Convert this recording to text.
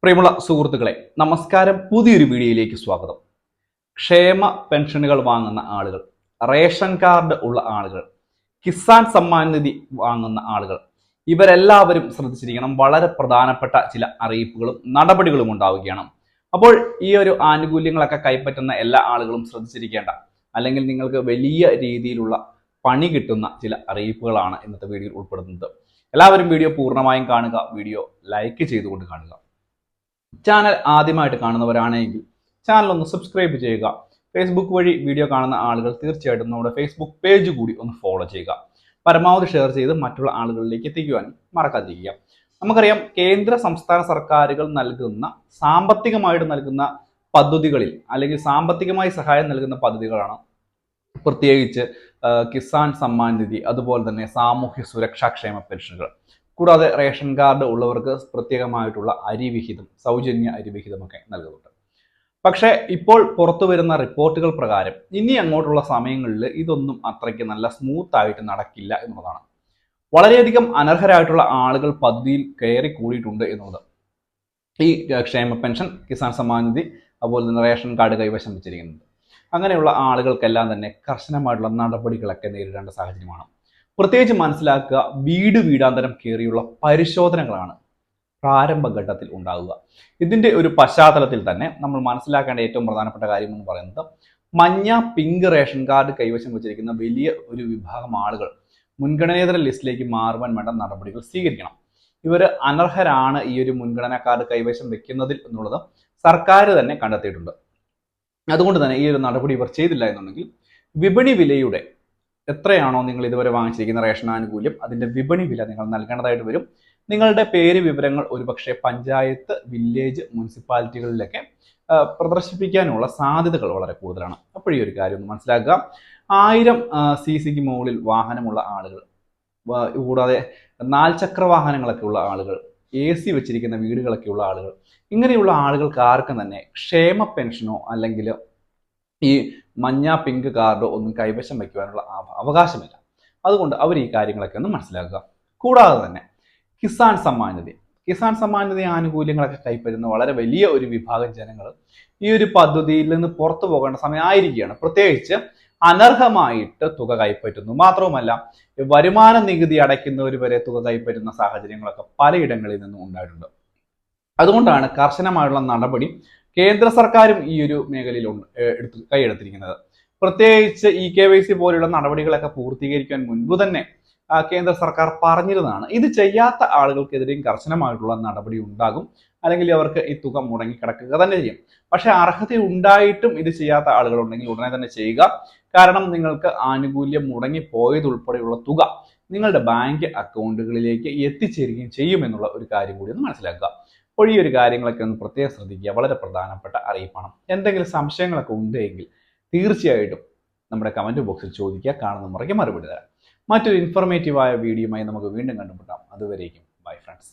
പ്രിയമുള്ള സുഹൃത്തുക്കളെ, നമസ്കാരം. പുതിയൊരു വീഡിയോയിലേക്ക് സ്വാഗതം. ക്ഷേമ പെൻഷനുകൾ വാങ്ങുന്ന ആളുകൾ, റേഷൻ കാർഡ് ഉള്ള ആളുകൾ, കിസാൻ സമ്മാൻ നിധി വാങ്ങുന്ന ആളുകൾ, ഇവരെല്ലാവരും ശ്രദ്ധിച്ചിരിക്കണം. വളരെ പ്രധാനപ്പെട്ട ചില അറിയിപ്പുകളും നടപടികളും ഉണ്ടാവുകയാണ്. അപ്പോൾ ഈ ഒരു ആനുകൂല്യങ്ങളൊക്കെ കൈപ്പറ്റുന്ന എല്ലാ ആളുകളും ശ്രദ്ധിച്ചിരിക്കേണ്ട, അല്ലെങ്കിൽ നിങ്ങൾക്ക് വലിയ രീതിയിലുള്ള പണി കിട്ടുന്ന ചില അറിയിപ്പുകളാണ് ഇന്നത്തെ വീഡിയോയിൽ ഉൾപ്പെടുന്നത്. എല്ലാവരും വീഡിയോ പൂർണ്ണമായും കാണുക, വീഡിയോ ലൈക്ക് ചെയ്തുകൊണ്ട് കാണുക. ചാനൽ ആദ്യമായിട്ട് കാണുന്നവരാണെങ്കിൽ ചാനൽ ഒന്ന് സബ്സ്ക്രൈബ് ചെയ്യുക. ഫേസ്ബുക്ക് വഴി വീഡിയോ കാണുന്ന ആളുകൾ തീർച്ചയായിട്ടും നമ്മുടെ ഫേസ്ബുക്ക് പേജ് കൂടി ഒന്ന് ഫോളോ ചെയ്യുക. പരമാവധി ഷെയർ ചെയ്ത് മറ്റുള്ള ആളുകളിലേക്ക് എത്തിക്കുവാനും മറക്കാതിരിക്കുക. നമുക്കറിയാം, കേന്ദ്ര സംസ്ഥാന സർക്കാരുകൾ നൽകുന്ന സാമ്പത്തികമായിട്ട് നൽകുന്ന പദ്ധതികളിൽ അല്ലെങ്കിൽ സാമ്പത്തികമായി സഹായം നൽകുന്ന പദ്ധതികളാണ് പ്രത്യേകിച്ച് കിസാൻ സമ്മാൻ നിധി, അതുപോലെ തന്നെ സാമൂഹ്യ സുരക്ഷാ ക്ഷേമ പെൻഷനുകൾ. കൂടാതെ റേഷൻ കാർഡ് ഉള്ളവർക്ക് പ്രത്യേകമായിട്ടുള്ള അരിവിഹിതം, സൗജന്യ അരിവിഹിതമൊക്കെ നൽകുന്നുണ്ട്. പക്ഷേ ഇപ്പോൾ പുറത്തു വരുന്ന റിപ്പോർട്ടുകൾ പ്രകാരം ഇനി അങ്ങോട്ടുള്ള സമയങ്ങളിൽ ഇതൊന്നും അത്രയ്ക്ക് നല്ല സ്മൂത്ത് ആയിട്ട് നടക്കില്ല എന്നുള്ളതാണ്. വളരെയധികം അനർഹരായിട്ടുള്ള ആളുകൾ പദ്ധതിയിൽ കയറി കൂടിയിട്ടുണ്ട് എന്നുള്ളത് ഈ ക്ഷേമ പെൻഷൻ, കിസാൻ സമ്മാൻ നിധി, അതുപോലെ തന്നെ റേഷൻ കാർഡ് കൈവശം വെച്ചിരിക്കുന്നത്. അങ്ങനെയുള്ള ആളുകൾക്കെല്ലാം തന്നെ കർശനമായിട്ടുള്ള നടപടികളൊക്കെ നേരിടേണ്ട സാഹചര്യമാണ്. പ്രത്യേകിച്ച് മനസ്സിലാക്കുക, വീടാന്തരം കയറിയുള്ള പരിശോധനകളാണ് പ്രാരംഭഘട്ടത്തിൽ ഉണ്ടാകുക. ഇതിൻ്റെ ഒരു പശ്ചാത്തലത്തിൽ തന്നെ നമ്മൾ മനസ്സിലാക്കേണ്ട ഏറ്റവും പ്രധാനപ്പെട്ട കാര്യം എന്ന് പറയുന്നത്, മഞ്ഞ, പിങ്ക് റേഷൻ കാർഡ് കൈവശം വെച്ചിരിക്കുന്ന വലിയ ഒരു വിഭാഗം ആളുകൾ മുൻഗണനേതര ലിസ്റ്റിലേക്ക് മാറുവാൻ വേണ്ട നടപടികൾ സ്വീകരിക്കണം. ഇവർ അനർഹരാണ് ഈ ഒരു മുൻഗണനാ കാർഡ് കൈവശം വെക്കുന്നതിൽ എന്നുള്ളത് സർക്കാർ തന്നെ കണ്ടെത്തിയിട്ടുണ്ട്. അതുകൊണ്ട് തന്നെ ഈ ഒരു നടപടി ഇവർ ചെയ്തില്ല എന്നുണ്ടെങ്കിൽ വിപണി വിലയുടെ എത്രയാണോ നിങ്ങൾ ഇതുവരെ വാങ്ങിച്ചിരിക്കുന്ന റേഷൻ ആനുകൂല്യം, അതിൻ്റെ വിപണി വില നിങ്ങൾ നൽകേണ്ടതായിട്ട് വരും. നിങ്ങളുടെ പേര് വിവരങ്ങൾ ഒരുപക്ഷെ പഞ്ചായത്ത്, വില്ലേജ്, മുനിസിപ്പാലിറ്റികളിലൊക്കെ പ്രദർശിപ്പിക്കാനുള്ള സാധ്യതകൾ വളരെ കൂടുതലാണ്. അപ്പോൾ ഈ ഒരു കാര്യം മനസ്സിലാക്കുക. 1000 cc മുകളിൽ വാഹനമുള്ള ആളുകൾ, കൂടാതെ 4 ചക്ര വാഹനങ്ങളൊക്കെ ഉള്ള ആളുകൾ, AC വെച്ചിരിക്കുന്ന വീടുകളൊക്കെ ഉള്ള ആളുകൾ, ഇങ്ങനെയുള്ള ആളുകൾക്ക് ആർക്കും തന്നെ ക്ഷേമ പെൻഷനോ അല്ലെങ്കിൽ ഈ മഞ്ഞ, പിങ്ക് കാർഡോ ഒന്നും കൈവശം വയ്ക്കുവാനുള്ള അവകാശമില്ല. അതുകൊണ്ട് അവർ ഈ കാര്യങ്ങളൊക്കെ ഒന്ന് മനസ്സിലാക്കുക. കൂടാതെ തന്നെ കിസാൻ സമ്മാൻ നിധി ആനുകൂല്യങ്ങളൊക്കെ കൈപ്പറ്റുന്ന വളരെ വലിയ ഒരു വിഭാഗം ജനങ്ങൾ ഈ ഒരു പദ്ധതിയിൽ നിന്ന് പുറത്തു പോകേണ്ട സമയമായിരിക്കുകയാണ്. പ്രത്യേകിച്ച് അനർഹമായിട്ട് തുക കൈപ്പറ്റുന്നു. മാത്രവുമല്ല, വരുമാന നികുതി അടയ്ക്കുന്നവർ വരെ തുക കൈപ്പറ്റുന്ന സാഹചര്യങ്ങളൊക്കെ പലയിടങ്ങളിൽ നിന്നും ഉണ്ടായിട്ടുണ്ട്. അതുകൊണ്ടാണ് കർശനമായുള്ള നടപടി കേന്ദ്ര സർക്കാരും ഈ ഒരു മേഖലയിൽ കൈയെടുത്തിരിക്കുന്നത്. പ്രത്യേകിച്ച് KYC പോലുള്ള നടപടികളൊക്കെ പൂർത്തീകരിക്കാൻ മുൻപ് തന്നെ കേന്ദ്ര സർക്കാർ പറഞ്ഞിരുന്നതാണ്. ഇത് ചെയ്യാത്ത ആളുകൾക്കെതിരെയും കർശനമായിട്ടുള്ള നടപടി ഉണ്ടാകും, അല്ലെങ്കിൽ അവർക്ക് ഈ തുക മുടങ്ങിക്കിടക്കുക തന്നെ ചെയ്യും. പക്ഷെ അർഹത ഉണ്ടായിട്ടും ഇത് ചെയ്യാത്ത ആളുകളുണ്ടെങ്കിൽ ഉടനെ തന്നെ ചെയ്യുക. കാരണം നിങ്ങൾക്ക് ആനുകൂല്യം മുടങ്ങിപ്പോയതുൾപ്പെടെയുള്ള തുക നിങ്ങളുടെ ബാങ്ക് അക്കൗണ്ടുകളിലേക്ക് എത്തിച്ചേരുകയും ചെയ്യുമെന്നുള്ള ഒരു കാര്യം കൂടി ഒന്ന് മനസ്സിലാക്കുക. അപ്പോൾ ഈ ഒരു കാര്യങ്ങളൊക്കെ ഒന്ന് പ്രത്യേകം ശ്രദ്ധിക്കുക. വളരെ പ്രധാനപ്പെട്ട അറിയിപ്പാണ്. എന്തെങ്കിലും സംശയങ്ങളൊക്കെ ഉണ്ടെങ്കിൽ തീർച്ചയായിട്ടും നമ്മുടെ കമൻറ്റ് ബോക്സിൽ ചോദിക്കുക. കാണുന്ന മുറയ്ക്ക് മറുപടി തരാം. മറ്റൊരു ഇൻഫോർമേറ്റീവായ വീഡിയോയുമായി നമുക്ക് വീണ്ടും കണ്ടുമുട്ടാം. അതുവരേക്കും ബൈ ഫ്രണ്ട്സ്.